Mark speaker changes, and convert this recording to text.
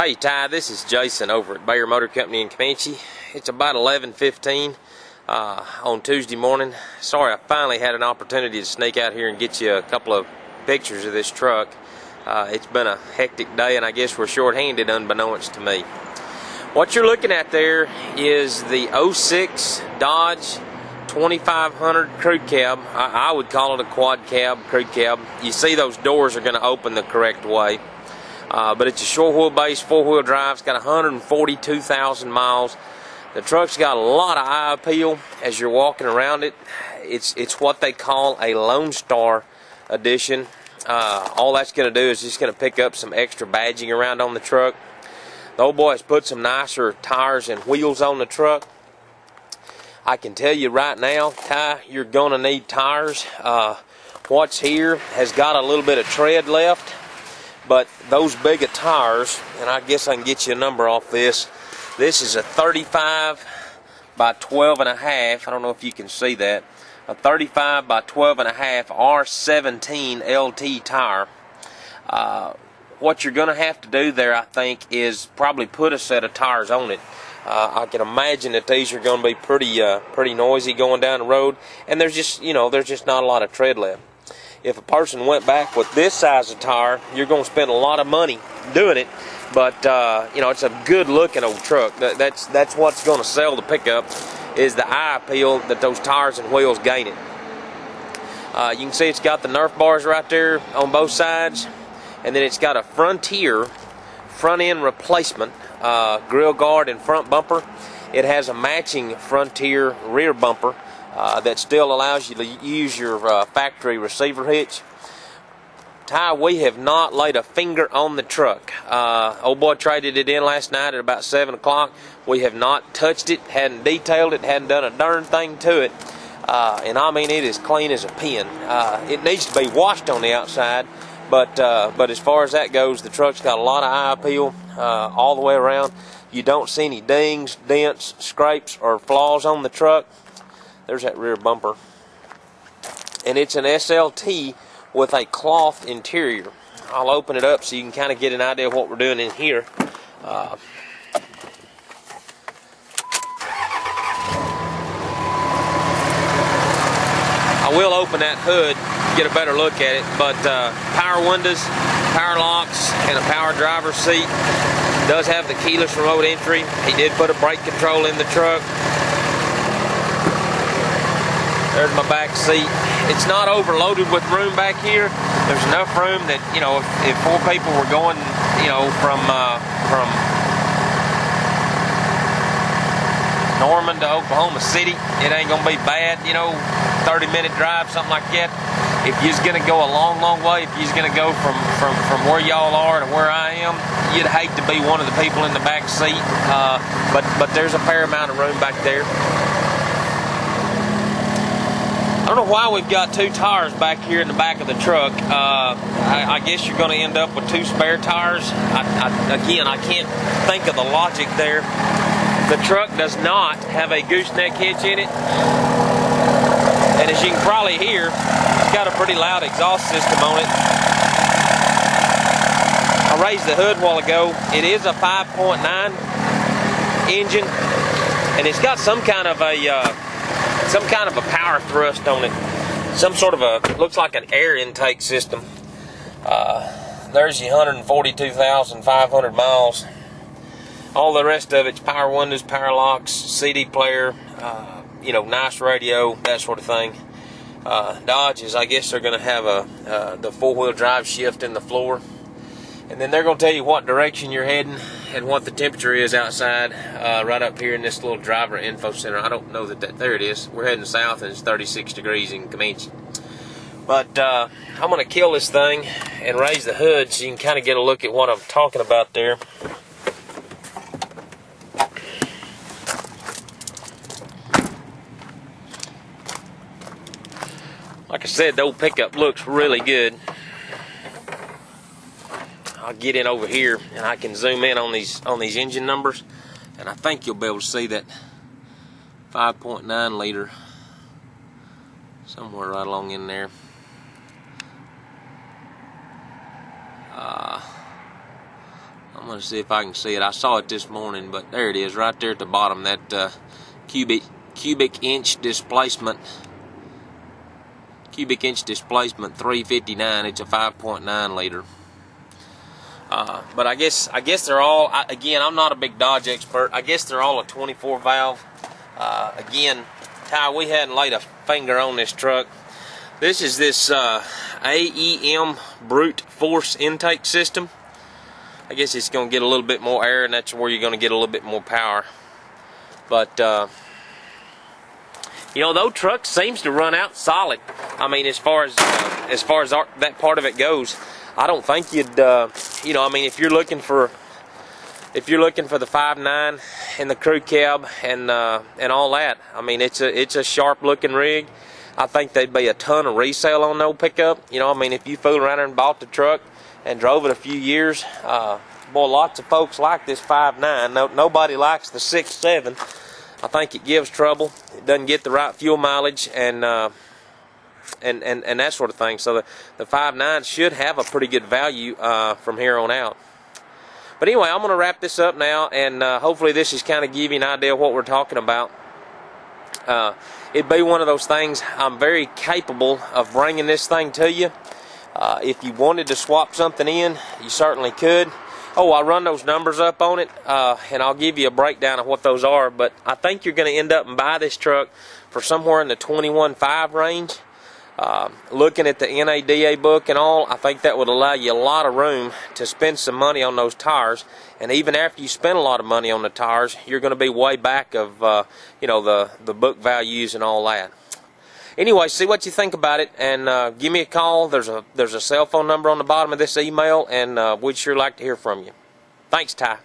Speaker 1: Hey Ty, this is Jason over at Bayer Motor Company in Comanche. It's about 11:15 on Tuesday morning. Sorry, I finally had an opportunity to sneak out here and get you a couple of pictures of this truck. It's been a hectic day, and I guess we're short-handed unbeknownst to me. What you're looking at there is the 06 Dodge 2500 crew cab. I would call it a quad cab, crew cab. You see those doors are going to open the correct way. But it's a short wheelbase, four-wheel drive. It's got 142,000 miles. The truck's got a lot of eye appeal as you're walking around it. It's what they call a Lone Star edition. All that's going to do is just going to pick up some extra badging around on the truck. The old boy has put some nicer tires and wheels on the truck. I can tell you right now, Ty, you're going to need tires. What's here has got a little bit of tread left. But those bigger tires, and I guess I can get you a number off this. This is a 35 by 12 and a half. I don't know if you can see that. A 35 by 12 and a half R17 LT tire. What you're going to have to do there, I think, is probably put a set of tires on it. I can imagine that these are going to be pretty noisy going down the road, and there's just not a lot of tread left. If a person went back with this size of tire, you're going to spend a lot of money doing it. But it's a good-looking old truck. That's what's going to sell the pickup, is the eye appeal that those tires and wheels gain it. You can see it's got the Nerf bars right there on both sides, and then it's got a Frontier front-end replacement grill guard and front bumper. It has a matching Frontier rear bumper. That still allows you to use your factory receiver hitch. Ty, we have not laid a finger on the truck. Old boy traded it in last night at about 7 o'clock. We have not touched it, hadn't detailed it, hadn't done a darn thing to it. And I mean, it is clean as a pin. It needs to be washed on the outside, but as far as that goes, the truck's got a lot of eye appeal all the way around. You don't see any dings, dents, scrapes, or flaws on the truck. There's that rear bumper. And it's an SLT with a cloth interior. I'll open it up so you can kind of get an idea of what we're doing in here. I will open that hood, get a better look at it, but power windows, power locks, and a power driver's seat. Does have the keyless remote entry. He did put a brake control in the truck. There's my back seat. It's not overloaded with room back here. There's enough room that, if four people were going, from Norman to Oklahoma City, it ain't gonna be bad. 30-minute drive, something like that. If you're gonna go a long way, if you're gonna go from where y'all are to where I am, you'd hate to be one of the people in the back seat. But there's a fair amount of room back there. I don't know why we've got two tires back here in the back of the truck. I guess you're going to end up with two spare tires. Again, I can't think of the logic there. The truck does not have a gooseneck hitch in it. And as you can probably hear, it's got a pretty loud exhaust system on it. I raised the hood a while ago. It is a 5.9 engine, and it's got some kind of a power thrust on it. Some sort of looks like an air intake system. There's your 142,500 miles. All the rest of it's power windows, power locks, CD player, nice radio, that sort of thing. Dodges, I guess they're going to have the four-wheel drive shift in the floor. And then they're going to tell you what direction you're heading and what the temperature is outside, right up here in this little driver info center. I don't know there it is. We're heading south and it's 36 degrees in Comanche. But I'm going to kill this thing and raise the hood so you can kind of get a look at what I'm talking about there. Like I said, the old pickup looks really good. I'll get in over here and I can zoom in on these engine numbers, and I think you'll be able to see that 5.9 liter somewhere right along in there. I'm going to see if I can see it. I saw it this morning, but there it is right there at the bottom, that cubic inch displacement. Cubic inch displacement 359. It's a 5.9 liter. But I guess they're all, again, I'm not a big Dodge expert. I guess they're all a 24 valve. Again, Ty, we hadn't laid a finger on this truck. This is this AEM brute force intake system. I guess it's going to get a little bit more air, and that's where you're going to get a little bit more power. But you know, those trucks seems to run out solid. I mean, as far as that part of it goes, I don't think you'd, you know, I mean, if you're looking for the 5.9 and the crew cab and all that, I mean, it's a sharp looking rig. I think there'd be a ton of resale on no pickup. You know, I mean, if you fool around there and bought the truck and drove it a few years, boy, lots of folks like this 5.9. Nobody likes the 6.7. I think it gives trouble. It doesn't get the right fuel mileage and that sort of thing. So the 5.9 should have a pretty good value from here on out. But anyway, I'm going to wrap this up now, and hopefully this is kind of give you an idea of what we're talking about. It'd be one of those things. I'm very capable of bringing this thing to you. If you wanted to swap something in, you certainly could. Oh, I'll run those numbers up on it, and I'll give you a breakdown of what those are. But I think you're going to end up and buy this truck for somewhere in the 21.5 range. Looking at the NADA book and all, I think that would allow you a lot of room to spend some money on those tires. And even after you spend a lot of money on the tires, you're going to be way back of you know, the book values and all that. Anyway, see what you think about it, and give me a call. There's a cell phone number on the bottom of this email, and we'd sure like to hear from you. Thanks, Ty.